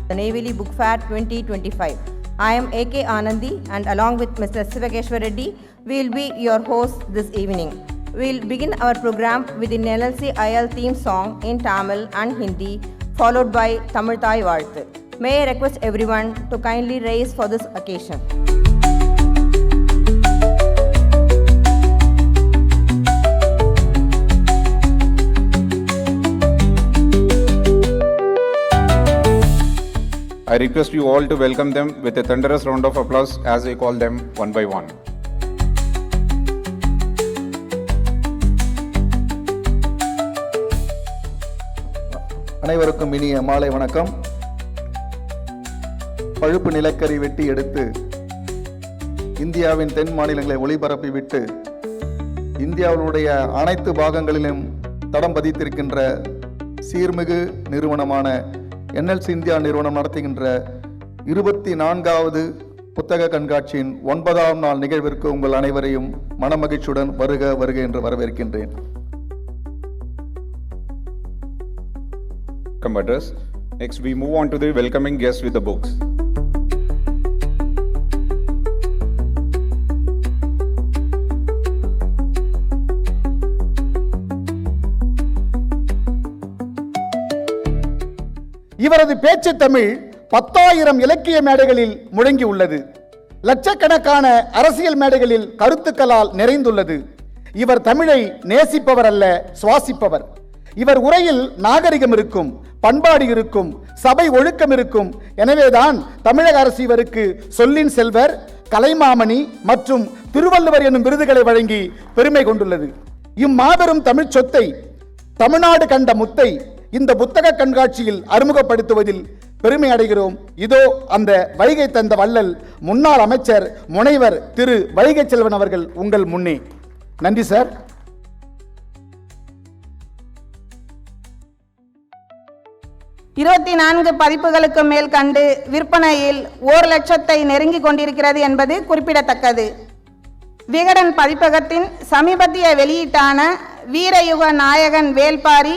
the Neyveli Book Fair 2025. I am A.K. Anandi and along with Mr. Sivakeshwar Reddy, we will be your hosts this evening. We will begin our program with the NLC IL theme song in Tamil and Hindi, followed by Tamil Thai Vaalthu. May I request everyone to kindly raise for this occasion. I request you all to welcome them with a thunderous round of applause as I call them one by one. அனைவருக்கும் இனிய மாலை வணக்கம். பழுப்பு நிலக்கரி வெட்டி எடுத்து இந்தியாவின் தென் மாநிலங்களை ஒளிபரப்பிவிட்டு இந்தியாவுடைய அனைத்து பாகங்களிலும் தடம் பதித்திருக்கின்ற சீர்மிகு நிறுவனமான NLC இந்தியா நிறுவனம் நடத்துகின்ற 24வது புத்தக கண்காட்சியின் 9ஆம் நாள் நிகழ்விற்கு உங்கள் அனைவரையும் மனமகிழ்ச்சியுடன் வருக வருக என்று வரவேற்கின்றேன். Address. Next, we move on to the welcoming guests with the books. இவரது பேச்சு தமிழ் 10,000 இலக்கிய மேடைகளில் முழங்கி உள்ளது. லட்சக்கணக்கான அரசியல் மேடைகளில் கருத்துக்களால் நிறைந்துள்ளது. இவர் தமிழை நேசிப்பவர் அல்ல, சுவாசிப்பவர். இவர் உரையில் நாகரிகம் இருக்கும், பண்பாடு இருக்கும், சபை ஒழுக்கம் இருக்கும். எனவேதான் தமிழக அரசு இவருக்கு சொல்லின் செல்வர், கலைமாமணி மற்றும் திருவள்ளுவர் என்னும் விருதுகளை வழங்கி பெருமை கொண்டுள்ளது. இம்மாபெரும் தமிழ் சொத்தை, தமிழ்நாடு கண்ட முத்தை இந்த புத்தக கண்காட்சியில் அறிமுகப்படுத்துவதில் பெருமை அடைகிறோம். இதோ அந்த வைகை தந்த வள்ளல் முன்னாள் அமைச்சர் முனைவர் திரு வைகை செல்வன் அவர்கள் உங்கள் முன்னே. நன்றி சார். நான்கு பதிப்புகளுக்கு மேல் கண்டு விற்பனையில் 1,00,000 நெருங்கி கொண்டிருக்கிறது என்பது குறிப்பிடத்தக்கது. விகடன் பதிப்பகத்தின் சமீபத்திய வெளியீட்டான வீரயுக நாயகன் வேல்பாரி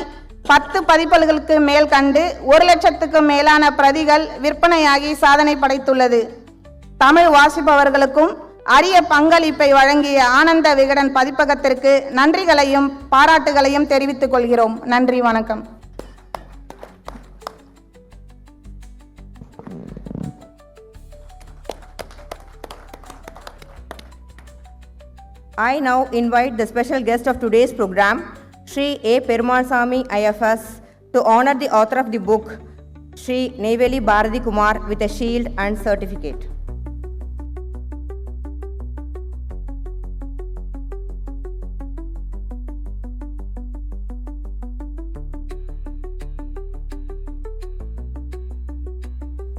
10 பதிப்புகளுக்கு மேல் கண்டு 1,00,000க்கும் மேலான பிரதிகள் விற்பனையாகி சாதனை படைத்துள்ளது. தமிழ் வாசிப்பவர்களுக்கும் அரிய பங்களிப்பை வழங்கிய ஆனந்த விகடன் பதிப்பகத்திற்கு நன்றிகளையும் பாராட்டுகளையும் தெரிவித்துக் கொள்கிறோம். நன்றி, வணக்கம். I now invite the special guest of today's program, Shri A. Perumalsamy IFS, to honor the author of the book, Shri Neyveli Bharati Kumar, with a shield and certificate.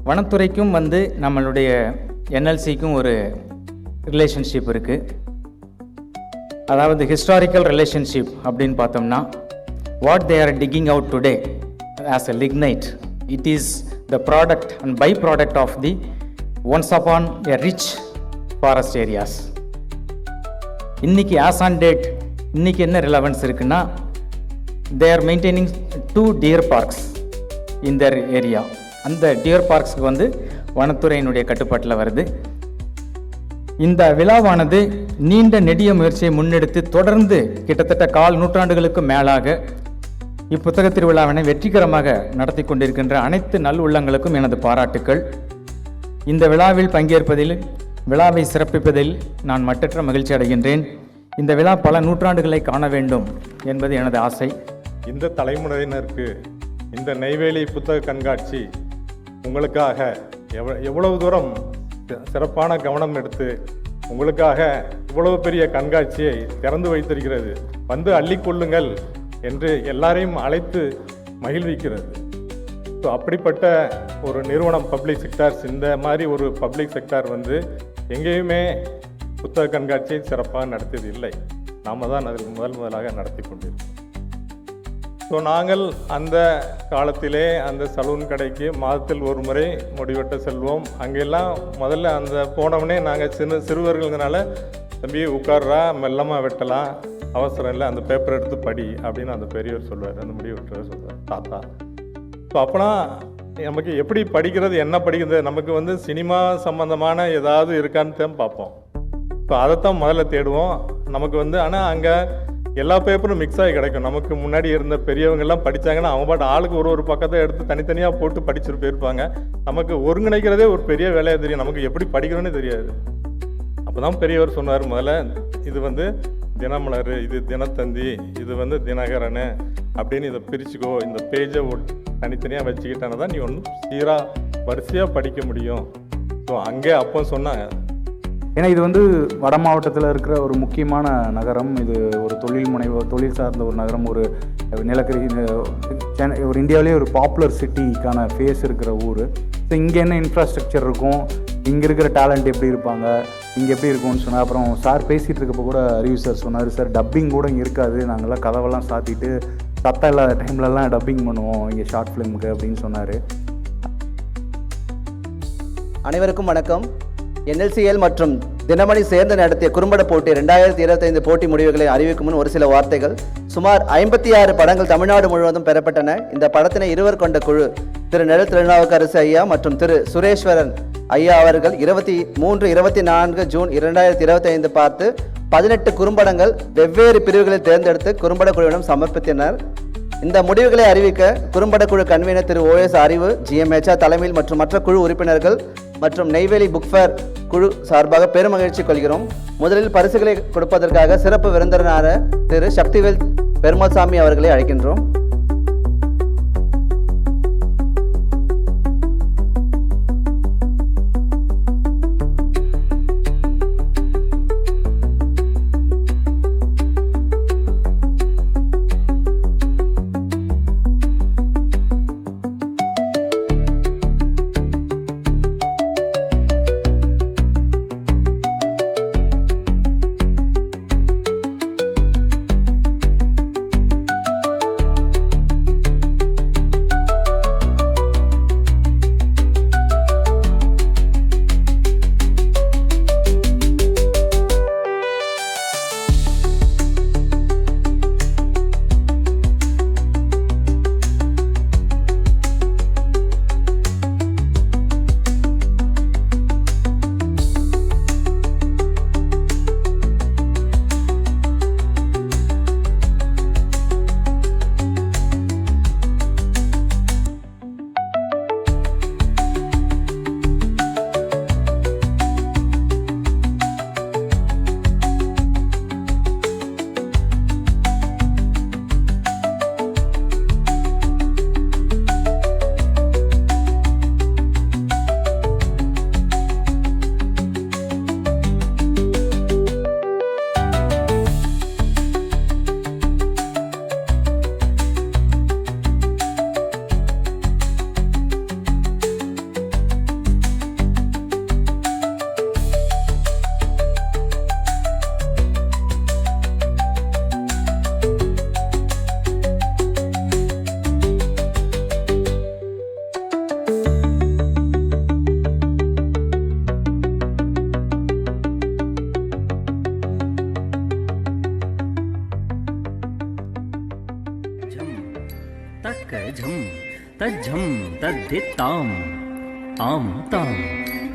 வனத்துறைக்கும் நம்மளுடைய NLCக்கும் ஒரு ரிலேஷன்ஷிப் இருக்குது. அதாவது ஹிஸ்டாரிக்கல் ரிலேஷன்ஷிப் அப்படின்னு பார்த்தோம்னா, what they are digging out today as a lignite, it is the product and by product of the once upon a rich forest areas. இன்னைக்கு as on date இன்னைக்கு என்ன relevance இருக்குன்னா, they are maintaining 2 deer parks in their area. அந்த deer பார்க்ஸுக்கு வனத்துறையினுடைய கட்டுப்பாட்டில் வருது. இந்த விழாவானது நீண்ட நெடிய முயற்சியை முன்னெடுத்து தொடர்ந்து கிட்டத்தட்ட 1/4 நூற்றாண்டுகளுக்கு மேலாக இப்புத்தக திருவிழாவினை வெற்றிகரமாக நடத்தி கொண்டிருக்கின்ற அனைத்து நல் உள்ளங்களுக்கும் எனது பாராட்டுக்கள். இந்த விழாவில் பங்கேற்பதில், விழாவை சிறப்பிப்பதில் நான் மட்டற்ற மகிழ்ச்சி அடைகின்றேன். இந்த விழா பல நூற்றாண்டுகளை காண வேண்டும் என்பது எனது ஆசை. இந்த தலைமுறையினருக்கு இந்த நெய்வேலி புத்தக கண்காட்சி உங்களுக்காக எவ்வளவு தூரம் சிறப்பான கவனம் எடுத்து உங்களுக்காக இவ்வளவு பெரிய கண்காட்சியை திறந்து வைத்திருக்கிறது. அள்ளிக்கொள்ளுங்கள் என்று எல்லாரையும் அழைத்து மகிழ்விக்கிறது. ஸோ அப்படிப்பட்ட ஒரு நிறுவனம் பப்ளிக் செக்டார்ஸ், இந்த மாதிரி ஒரு பப்ளிக் செக்டார் எங்கேயுமே புத்தக கண்காட்சியை சிறப்பாக நடத்தியது இல்லை. நாம் தான் அதில் முதலாக நடத்தி கொண்டிருக்கோம். ஸோ நாங்கள் அந்த காலத்திலே அந்த சலூன் கடைக்கு மாதத்தில் ஒரு முறை முடிவெட்ட செல்வோம். அங்கெல்லாம் முதல்ல அந்த போனவனே நாங்கள் சிறுவர்கள்னால, தம்பி உட்கார்றா, மெல்லமாக வெட்டலாம், அவசரம் இல்லை, அந்த பேப்பர் எடுத்து படி அப்படின்னு அந்த பெரியவர் சொல்லுவார், அந்த முடிவு வெட்டுறவர் சொல்லுவார், தாத்தா. ஸோ அப்போனா நமக்கு எப்படி படிக்கிறது, என்ன படிக்கிறது, நமக்கு வந்து சினிமா சம்மந்தமான ஏதாவது இருக்கான்னு தான் பார்ப்போம். இப்போ அதைத்தான் முதல்ல தேடுவோம். நமக்கு வந்து ஆனால் அங்கே எல்லா பேப்பரும் மிக்ஸ் ஆகி கிடைக்கும். நமக்கு முன்னாடி இருந்த பெரியவங்கெல்லாம் படித்தாங்கன்னா அவங்க பாட்டு ஆளுக்கு ஒரு பக்கத்தை எடுத்து தனித்தனியாக போட்டு படிச்சுட்டு போயிருப்பாங்க. நமக்கு ஒருங்கிணைக்கிறதே ஒரு பெரிய வேலையாக தெரியும். நமக்கு எப்படி படிக்கிறோன்னு தெரியாது. அப்போ தான் பெரியவர் சொன்னார், முதல்ல இது வந்து தினமலர், இது தினத்தந்தி, இது வந்து தினகரன் அப்படின்னு இதை பிரிச்சுக்கோ, இந்த பேஜை தனித்தனியாக வச்சுக்கிட்டானா தான் நீ ஒன்றும் சீராக வரிசையாக படிக்க முடியும். ஸோ அங்கே அப்போ சொன்னாங்க. ஏன்னா இது வந்து வட மாவட்டத்தில் இருக்கிற ஒரு முக்கியமான நகரம். இது ஒரு தொழில் சார்ந்த ஒரு நகரம். ஒரு நிலக்கரி ஒரு இந்தியாவிலேயே ஒரு பாப்புலர் சிட்டிக்கான ஃபேஸ் இருக்கிற ஊர். ஸோ இங்கே என்ன இன்ஃப்ராஸ்ட்ரக்சர் இருக்கும், இங்கே இருக்கிற டேலண்ட் எப்படி இருப்பாங்க, இங்கே எப்படி இருக்கும்னு சொன்னால், அப்புறம் சார் பேசிகிட்டு இருக்கப்போ கூட அறிவு சார் சொன்னார், சார் டப்பிங் கூட இங்கே இருக்காது, நாங்கள்லாம் கதவெல்லாம் சாத்திட்டு சத்தம் இல்லாத டைம்லலாம் டப்பிங் பண்ணுவோம் இங்கே ஷார்ட் ஃபிலிமுக்கு அப்படின்னு சொன்னார். அனைவருக்கும் வணக்கம். NLCL மற்றும் தினமணி சேர்ந்து நடத்திய குறும்பட போட்டி 2025 போட்டி முடிவுகளை அறிவிக்கும் முன் ஒரு சில வார்த்தைகள். சுமார் 56 படங்கள் தமிழ்நாடு முழுவதும் பெறப்பட்டன. இந்த படத்தினை இருவர் கொண்ட குழு திரு நெல் திருநாவுக்கரசு ஐயா மற்றும் திரு சுரேஸ்வரன் ஐயா அவர்கள் 23-24 ஜூன் 2025 பார்த்து 18 குறும்படங்கள் வெவ்வேறு பிரிவுகளில் தேர்ந்தெடுத்து குறும்பட குழுவிடம் சமர்ப்பித்தனர். இந்த முடிவுகளை அறிவிக்க குறும்பட குழு கன்வீனர் திரு OS அறிவு, GMHR தலைமையில் மற்றும் மற்ற குழு உறுப்பினர்கள் மற்றும் நெய்வேலி புக் ஃபேர் குழு சார்பாக பெருமகிழ்ச்சி கொள்கிறோம். முதலில் பரிசுகளை கொடுப்பதற்காக சிறப்பு விருந்தினரான திரு சக்திவேல் பெருமாள்சாமி அவர்களை அழைக்கின்றோம். झम तज्झम तद्धित्ताम आम ताम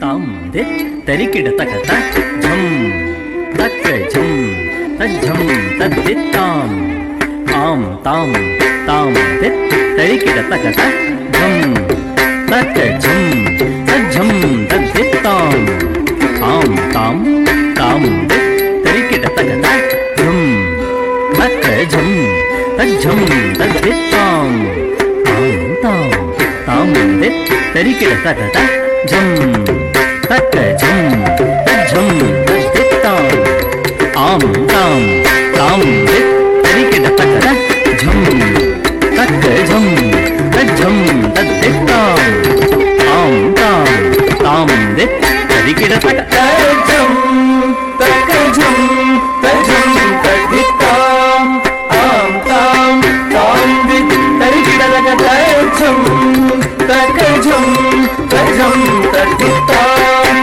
ताम दित तरिकिड तक तज्झम तक झम तज्झम तद्धित्ताम आम ताम ताम दित तरिकिड तक तज्झम तक झम तज्झम तद्धित्ताम आम ताम ताम दित तरिकिड तक तज्झम तक झम तज्झम तद्धित्ताम आम ताम ताम दित तरिकिड तक तज्झम तक झम तज्झम तद्धित्ताम आम ताम ताम दित तरिकिड तक तज्झम तक झम तज्झम तद्धित्ताम आम ताम ताम दित तरिकिड तक तज्झम तक झम तज्झम तद्धित्ताम आम ताम ताम दित तरिकिड तक तज्झम तक झम तज्झम तद्धित्ताम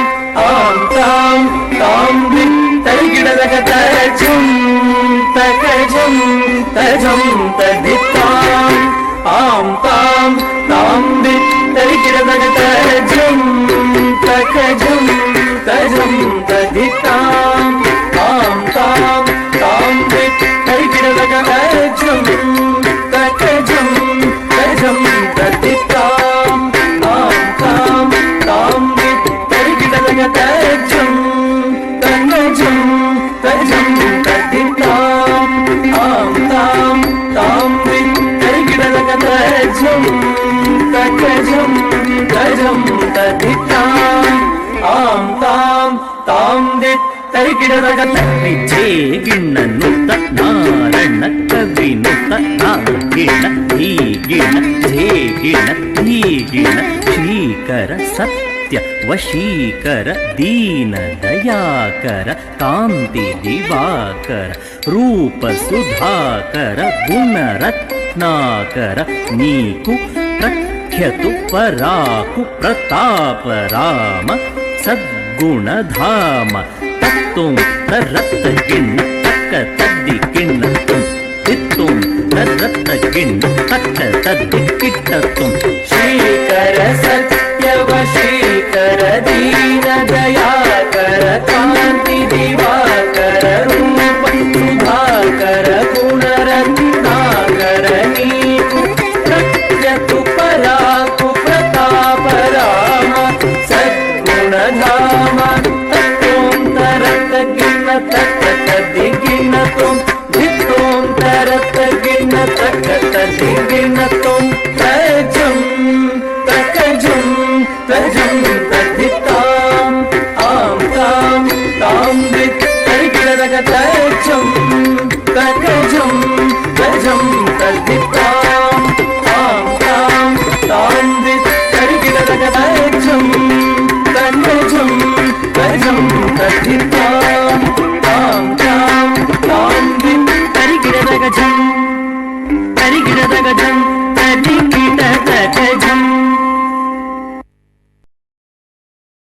आम ताम ताम दित तरिकिड तक तज्झम तक झम तज्झम तद्धित्ताम आम ताम ताम दित तरिकिड ತರಿಗಿಡದಾಗ ತರಿ ಛೇ ಗಿಣ್ಣ ನುತ್ತ ನಾರಣ್ಣ ಕವಿ ನುತ್ತ ನಾಗಿಣ ಈ ಗಿಣ ಛೇ ಗಿಣ ಈ ಗಿಣ ಶ್ರೀಕರ ಸತ್ಯ ವಶೀಕರ ದೀನ ದಯಾಕರ ಕಾಂತಿ ದಿವಾಕರ ರೂಪ ಸುಧಾಕರ ಗುಣರತ್ನಾಕರ ನೀಕು ಪ್ರಖ್ಯತು ಪರಾಕು ಪ್ರತಾಪ ರಾಮ ಸದ್ಗುಣಧಾಮ ತತ್ತೋಂ ತರತ್ತ ಗಿಣ್ಣ ತಕ್ಕ ತದ್ದಿ ಗಿಣ್ಣ ತುಂ ತಿತ್ತೋಂ ತರತ್ತ ಗಿಣ್ಣ ತಕ್ಕ ತದ್ದಿ ಕಿಟ್ಟ ತುಂ ಶ್ರೀಕರ ಸತ್ಯ ವಶೀಕರ ದೀನ ದಯಾಕರ ಕಾಂತಿ ದಿವಾಕರ ರೂಪ ಸುಧಾಕರ ಗುಣರತ್ನಾಕರ ನೀಕು ಪ್ರಖ್ಯತು ಪರಾಕು ಪ್ರತಾಪ ರಾಮ ಸದ್ಗುಣಧಾಮ ತತ್ತೋಂ ತರತ್ತ ಗಿಣ್ಣ ತಕ್ಕ ತದ್ದಿ ಗಿಣ್ಣ ತುಂ ಧಿತ್ತೋಂ ತರತ್ತ ಗಿಣ್ಣ ತಕ್ಕ ತದ್ದಿ ಗಿಣ್ಣ ತುಂ ತಜಂ ತಕಜಂ ತಜಂ ತದ್ದಿತ್ತಾಂ ಆಂ ತಾಂ ತಾಂ ದಿತ್ ತರಿಗಿಡದಗ ತಜಂ ತಕಜಂ ತಜಂ ತದ್ದಿತ್ತಾಂ ಆಂ ತಾಂ ತಾಂ ದಿತ್ ತರಿಗಿಡದಗ ತಜಂ ತಕಜಂ ತಜಂ ತದ್ದಿತ್ತಾಂ ಆಂ ತಾಂ ತಾಂ ದಿತ್ ತರಿಗಿಡದಗ ಜಂ ತರಿಗಿಡದಗ ಜಂ ತರಿಗಿ